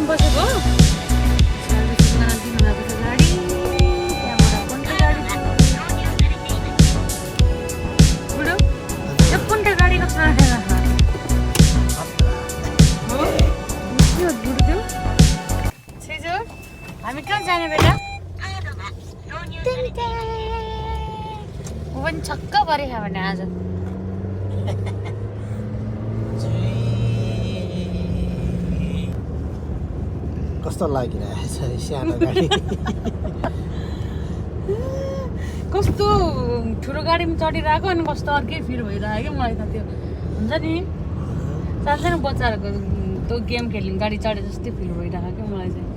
बसेको सर्भिसमा दिनुभएको छ गाडी त्यहाँबाट कुनटा गाडी बुढो यो कुनटा गाडी कस्तो राखेर हो के हो बुढो त्यो छिजो हामी कहाँ जाने बेटा ऊ पनि छक्क परेछ भने आज कस्तो लागिरहेछ सानो गाडी कस्तो ठुलो गाडीमा चढिरहेको अनि कस्तो अर्कै फिल भइरहेको क्या मलाई त त्यो हुन्छ नि सानसानो बच्चाहरूको त्यो गेम खेल्ने गाडी चढे जस्तै फिल भइरहेको क्या मलाई चाहिँ